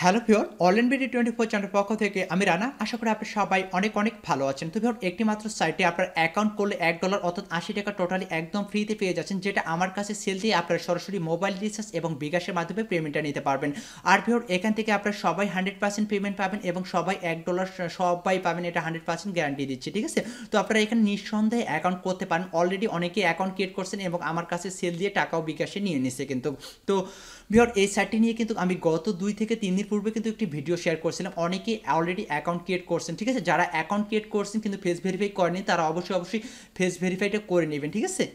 Hello viewer online BD24 চ্যানেলের পক্ষ থেকে আমি রানা। আশা করি আপনি সবাই অনেক অনেক ভালো আছেন। তো ভিউয়ার একটি মাত্র সাইটে আপনার অ্যাকাউন্ট করলে $1 অর্থাৎ $80 টোটালি একদম ফ্রিতে পেয়ে যাচ্ছেন, যেটা আমার কাছে সেল দিয়ে আপনারা সরাসরি মোবাইল রিচার্জ এবং বিকাশের মাধ্যমে পেমেন্টটা নিতে পারবেন। আর ভিউয়ার এখান থেকে আপনারা সবাই 100% পেমেন্ট পাবেন এবং সবাই $1 সবাই পাবেন, এটা 100% গ্যারান্টি দিচ্ছি, ঠিক আছে? তো আপনারা এখানে নিঃসন্দেহে অ্যাকাউন্ট করতে পারেন। অলরেডি অনেকেই অ্যাকাউন্ট ক্রিয়েট করছেন এবং আমার কাছে সেল দিয়ে টাকাও বিকাশে নিয়ে নিছে কিন্তু। তো ভিউয়ার এই সাইটটি নিয়ে কিন্তু আমি গত 2 থেকে 3 দিন পূর্বে কিন্তু একটি ভিডিও শেয়ার করছিলাম। অনেকেই অলরেডি অ্যাকাউন্ট ক্রিয়েট করছেন, ঠিক আছে? যারা অ্যাকাউন্ট ক্রিয়েট করছেন কিন্তু ফেস ভেরিফাই করেনি, তারা অবশ্যই ফেস ভেরিফাইটা করে নেবেন, ঠিক আছে?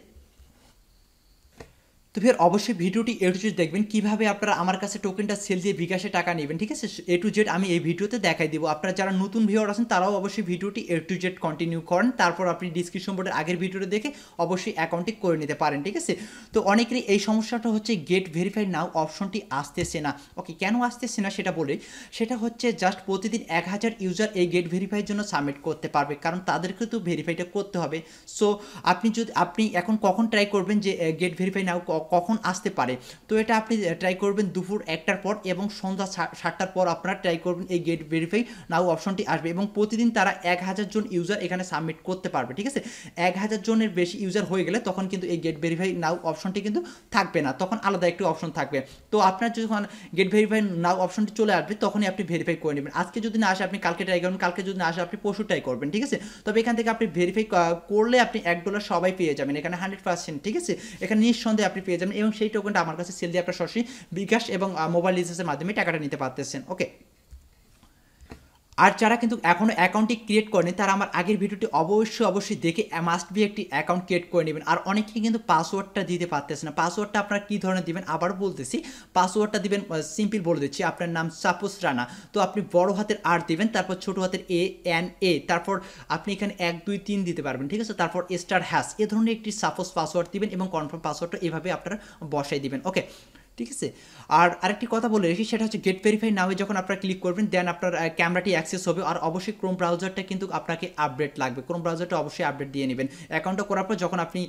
তো ফের অবশ্যই ভিডিওটি এ টু জেড দেখবেন কীভাবে আপনারা আমার কাছে টোকেনটা সেল দিয়ে বিকাশে টাকা নেবেন, ঠিক আছে? এ টু জেড আমি এই ভিডিওতে দেখাই দিব। আপনারা যারা নতুন ভিউয়ার আছেন তারাও অবশ্যই ভিডিওটি এ টু জেড কন্টিনিউ করেন, তারপর আপনি ডিসক্রিপশন বোর্ডের আগের ভিডিওটা দেখে অবশ্যই অ্যাকাউন্টটি করে নিতে পারেন, ঠিক আছে? তো অনেকেরই এই সমস্যাটা হচ্ছে গেট ভেরিফাই নাও অপশনটি আসতেছে না। ওকে, কেন আসতেছে না সেটা বলি। সেটা হচ্ছে জাস্ট প্রতিদিন 1000 ইউজার এই গেট ভেরিফাইয়ের জন্য সাবমিট করতে পারবে, কারণ তাদেরকে তো ভেরিফাইটা করতে হবে। সো আপনি এখন কখন ট্রাই করবেন যে গেট ভেরিফাই নাও কখন আসতে পারে? তো এটা আপনি ট্রাই করবেন দুপুর 1টার পর এবং সন্ধ্যা 7টার পর আপনারা ট্রাই করবেন, এই গেট ভেরিফাই নাও অপশনটি আসবে এবং প্রতিদিন তারা 1000 জন ইউজার এখানে সাবমিট করতে পারবে, ঠিক আছে? 1000 জনের বেশি ইউজার হয়ে গেলে তখন কিন্তু এই গেট ভেরিফাই নাও অপশনটি কিন্তু থাকবে না, তখন আলাদা একটি অপশন থাকবে। তো আপনার যখন গেট ভেরিফাই নাও অপশনটি চলে আসবে তখনই আপনি ভেরিফাই করে নেবেন। আজকে যদি না আসে আপনি কালকে ট্রাই করবেন, কালকে যদি না আসে আপনি পরশু ট্রাই করবেন, ঠিক আছে? তবে এখান থেকে আপনি ভেরিফাই করলে আপনি $1 সবাই পেয়ে যাবেন এখানে 100%, ঠিক আছে? এখানে নিঃসন্দেহে আপনি পেয়ে যাবেন এবং সেই টোকেনটা আমার কাছে সেল দিয়ে আপনার সরাসরি বিকাশ এবং মোবাইল রিচার্জের মাধ্যমে টাকাটা নিতে পারতেছেন। ওকে, আর যারা কিন্তু এখনও অ্যাকাউন্টটি ক্রিয়েট করেনি তারা আমার আগের ভিডিওটি অবশ্যই দেখে মাস্ট বি একটি অ্যাকাউন্ট ক্রিয়েট করে নেবেন। আর অনেকেই কিন্তু পাসওয়ার্ডটা দিতে পারতেছে না। পাসওয়ার্ডটা আপনারা কী ধরনের দিবেন আবারও বলতেছি। পাসওয়ার্ডটা দিবেন সিম্পল বলে দিচ্ছি, আপনার নাম সাপোজ রানা, তো আপনি বড় হাতের আর দিবেন, তারপর ছোটো হাতের ANA, তারপর আপনি এখানে 1 2 3 দিতে পারবেন, ঠিক আছে? তারপর *# এ ধরনের একটি সাপোজ পাসওয়ার্ড দিবেন এবং কনফার্ম পাসওয়ার্ডটা এভাবে আপনারা বসাই দিবেন। ওকে, ঠিক আছে? আর আরেকটি কথা বলে রাখি, সেটা হচ্ছে গেট ভেরিফাই নাওয়ে যখন আপনারা ক্লিক করবেন দেন আপনার ক্যামেরাটি অ্যাক্সেস হবে। আর অবশ্যই ক্রোম ব্রাউজারটা কিন্তু আপনাকে আপডেট লাগবে, ক্রোম ব্রাউজারটা অবশ্যই আপডেট দিয়ে নেবেন। অ্যাকাউন্টটা করার পর যখন আপনি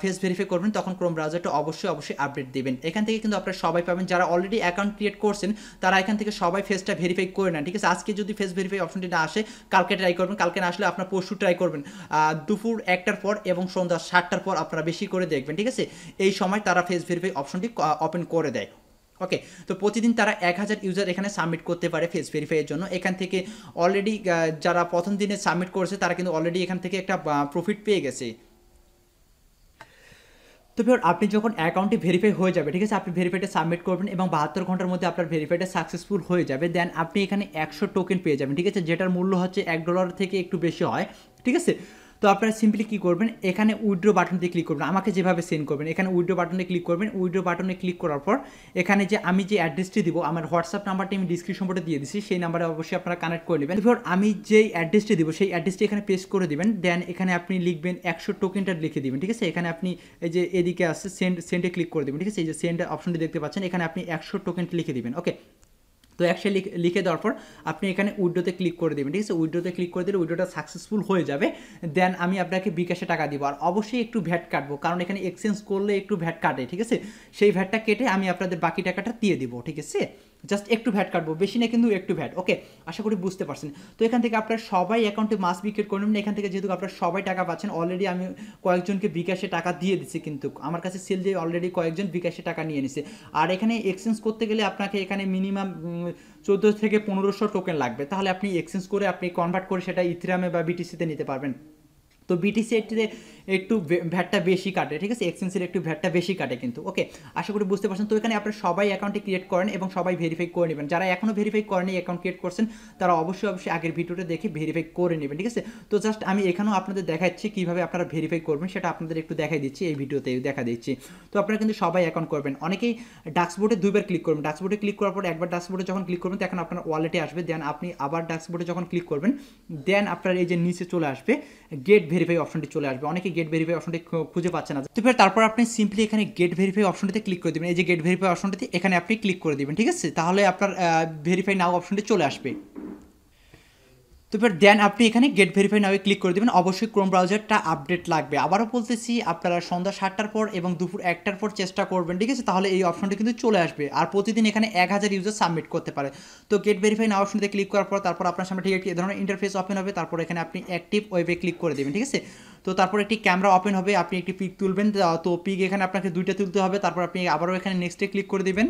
ফেস ভেরিফাই করবেন তখন ক্রোম ব্রাউজারটা অবশ্যই আপডেট দেবেন। এখান থেকে কিন্তু আপনারা সবাই পাবেন, যারা অলরেডি অ্যাকাউন্ট ক্রিয়েট করছেন তারা এখান থেকে সবাই ফেসটা ভেরিফাই করে নেন, ঠিক আছে? আজকে যদি ফেস ভেরিফাই অপশনটি না আসে কালকে ট্রাই করবেন, কালকে না আসলে আপনার পরশু ট্রাই করবেন, দুপুর 1টার পর এবং সন্ধ্যা 7টার পর আপনারা বেশি করে দেখবেন, ঠিক আছে? এই সময় তারা ফেস ভেরিফাই অপশনটি ওপেন করে দেয়। ওকে, তো প্রতিদিন তারা 1000 ইউজার এখানে সাবমিট করতে পারে ফেস ভেরিফাইয়ের জন্য। এখান থেকে অলরেডি যারা প্রথম দিনে সাবমিট করেছে তারা কিন্তু অলরেডি এখান থেকে একটা প্রফিট পেয়ে গেছে। তো ভিউয়ার আপনি যখন অ্যাকাউন্টটি ভেরিফাই হয়ে যাবে, ঠিক আছে? আপনি ভেরিফাইটা সাবমিট করবেন এবং 72 ঘন্টার মধ্যে আপনার ভেরিফাইটা সাকসেসফুল হয়ে যাবে। দেন আপনি এখানে 100 টোকেন পেয়ে যাবেন, ঠিক আছে? যেটার মূল্য হচ্ছে $1 থেকে একটু বেশি হয়, ঠিক আছে? তো আপনারা সিম্পলি কী করবেন, এখানে উইথড্র বাটনটি ক্লিক করবেন, আমাকে যেভাবে সেন্ড করবেন এখানে উইথড্র বাটনে ক্লিক করবেন। উইথড্র বাটনে ক্লিক করার পর এখানে যে আমি যে অ্যাড্রেসটি দিব, আমার হোয়াটসঅ্যাপ নাম্বারটি আমি ডিসক্রিপশন বোর্ডে দিয়ে দিচ্ছি, সেই নাম্বারে অবশ্যই আপনারা কানেক্ট করে নেবেন। এরপর আমি যেই অ্যাড্রেসটি দিব সেই অ্যাড্রেসটি এখানে পেস্ট করে দিবেন। দেন এখানে আপনি লিখবেন 100 টোকেনটা লিখে দিবেন, ঠিক আছে? এখানে আপনি এই যে এদিকে আছে সেন্ডে ক্লিক করে দেবেন, ঠিক আছে? এই যে সেন্ড অপশনটি দেখতে পাচ্ছেন, এখানে আপনি 100 টোকেনটা লিখে দিবেন। ওকে, তো একশো লিখে দেওয়ার পর আপনি এখানে উইড্রোতে ক্লিক করে দেবেন, ঠিক আছে? উইড্রোতে ক্লিক করে দিলে উইড্রোটা সাকসেসফুল হয়ে যাবে। দেন আমি আপনাকে বিকাশে টাকা দিব, আর অবশ্যই একটু ভ্যাট কাটবো, কারণ এখানে এক্সচেঞ্জ করলে একটু ভ্যাট কাটে, ঠিক আছে? সেই ভ্যাটটা কেটে আমি আপনাদের বাকি টাকাটা দিয়ে দিব, ঠিক আছে? জাস্ট একটু ভ্যাট কাটবো, বেশি না কিন্তু একটু ভ্যাট। ওকে, আশা করি বুঝতে পারছেন। তো এখান থেকে আপনার সবাই অ্যাকাউন্টে মাস বিক্রেট করে নেবেন। এখান থেকে যেহেতু আপনার সবাই টাকা পাচ্ছেন, অলরেডি আমি কয়েকজনকে বিকাশে টাকা দিয়ে দিচ্ছি, কিন্তু আমার কাছে সেল দিয়ে অলরেডি কয়েকজন বিকাশে টাকা নিয়ে নিছে। আর এখানে এক্সচেঞ্জ করতে গেলে আপনাকে এখানে মিনিমাম 14 থেকে 1500 টোকেন লাগবে, তাহলে আপনি এক্সচেঞ্জ করে আপনি কনভার্ট করে সেটা ইথেরিয়ামে বা বিটিসিতে নিতে পারবেন। তো বিটিসিতে একটু ভ্যাটটা বেশি কাটে, ঠিক আছে? এক্সচেঞ্জের একটু ভ্যাটটা বেশি কাটে কিন্তু। ওকে, আশা করি বুঝতে পারছেন। তো এখানে আপনারা সবাই অ্যাকাউন্টে ক্রিয়েট করেন এবং সবাই ভেরিফাই করে নেবেন। যারা এখনও ভেরিফাই করেনি অ্যাকাউন্ট ক্রিয়েট করছেন তারা অবশ্যই আগের ভিডিওটা দেখে ভেরিফাই করে নেবেন, ঠিক আছে? তো জাস্ট আমি এখানেও আপনাদের দেখাচ্ছি কীভাবে আপনারা ভেরিফাই করবেন, সেটা আপনাদের একটু দেখাই দিচ্ছি, এই ভিডিওতে দেখা দিচ্ছি। তো আপনারা কিন্তু সবাই অ্যাকাউন্ট করবেন। অনেকেই ডাক্সবোর্ডে 2বার ক্লিক করবেন। ডাক্সবোর্ডে ক্লিক করার পর একবার ডাক্সবোর্ডে যখন ক্লিক করবেন তখন আপনার ওয়ালেটে আসবে। দেন আপনি আবার ডাক্সবোর্ডে যখন ক্লিক করবেন দেন আপনার এই যে নিচে চলে আসবে গেট ভেরিফাই অপশনটি চলে আসবে। অনেকে গেট ভেরিফাই অপশনটি খুঁজে পাচ্ছে না, তো তারপর আপনি সিম্পলি এখানে গেট ভেরিফাই অপশনটিতে ক্লিক করে দেবেন। এই যে গেট ভেরিফাই অপশনটিতে এখানে আপনি ক্লিক করে দেবেন, ঠিক আছে? তাহলে আপনার ভেরিফাই নাও অপশনটি চলে আসবে। তো এবার দেন আপনি এখানে গেট ভেরিফাই নাও ক্লিক করে দেবেন। অবশ্যই ক্রোম ব্রাউজারটা আপডেট লাগবে। আবারও বলতেছি, আপনারা সন্ধ্যা 7টার পর এবং দুপুর 1টার পর চেষ্টা করবেন, ঠিক আছে? তাহলে এই অপশনটা কিন্তু চলে আসবে। আর প্রতিদিন এখানে 1000 ইউজার সাবমিট করতে পারে। তো গেট ভেরিফাই নাও অপশনতে ক্লিক করার পর তারপর আপনার সামনে ঠিক একটি এ ধরনের ইন্টারফেস ওপেন হবে। তারপর এখানে আপনি অ্যাক্টিভ ওয়েবে ক্লিক করে দেবেন, ঠিক আছে? তো তারপর একটি ক্যামেরা ওপেন হবে, আপনি একটি পিক তুলবেন। তো পিক এখানে আপনাকে 2টা তুলতে হবে। তারপর আপনি আবারও এখানে নেক্সটে ক্লিক করে দেবেন।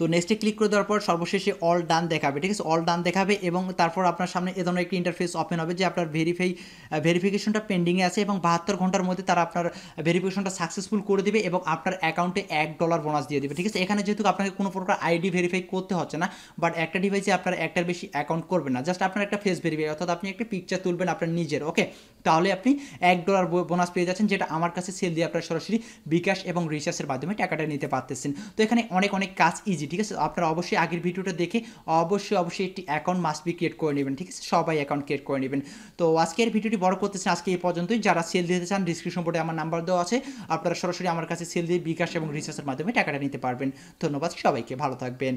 তো নেক্সটে ক্লিক করে দেওয়ার পর সর্বশেষে অল ডান দেখাবে, ঠিক আছে? অল ডান দেখাবে এবং তারপর আপনার সামনে এ ধরনের একটি ইন্টারফেস ওপেন হবে যে আপনার ভেরিফিকেশনটা পেন্ডিংয়ে আছে এবং 72 ঘন্টার মধ্যে তারা আপনার ভেরিফিকেশনটা সাকসেসফুল করে দেবে এবং আপনার অ্যাকাউন্টে $1 বোনাস দিয়ে দেবে, ঠিক আছে? এখানে যেহেতু আপনাকে কোনো প্রকার আইডি ভেরিফাই করতে হচ্ছে না, বাট একটা ডিভাইসে আপনার একটার বেশি অ্যাকাউন্ট করবেন না, জাস্ট আপনার একটা ফেস ভেরিফাই, অর্থাৎ আপনি একটা পিকচার তুলবেন আপনার নিজের, ওকে? তাহলে আপনি $1 বোনাস পেয়ে যাচ্ছেন, যেটা আমার কাছে সেল দিয়ে আপনার সরাসরি বিকাশ এবং রিচার্জের মাধ্যমে টাকাটা নিতে পারতেছেন। তো এখানে অনেক কাজ ইজি, ঠিক আছে? আপনারা অবশ্যই আগের ভিডিওটা দেখে অবশ্যই একটি অ্যাকাউন্ট মাস্ট বি ক্রিয়েট করে নেবেন, ঠিক আছে? সবাই অ্যাকাউন্ট ক্রিয়েট করে নেবেন। তো আজকের ভিডিওটি বড় করতেছেন, আজকে এই পর্যন্তই। যারা সেল দিতে চান ডিসক্রিপশন বোর্ডে আমার নাম্বার দেওয়া আছে, আপনারা সরাসরি আমার কাছে সেল দিয়ে বিকাশ এবং রিচার্জের মাধ্যমে টাকাটা নিতে পারবেন। ধন্যবাদ সবাইকে, ভালো থাকবেন।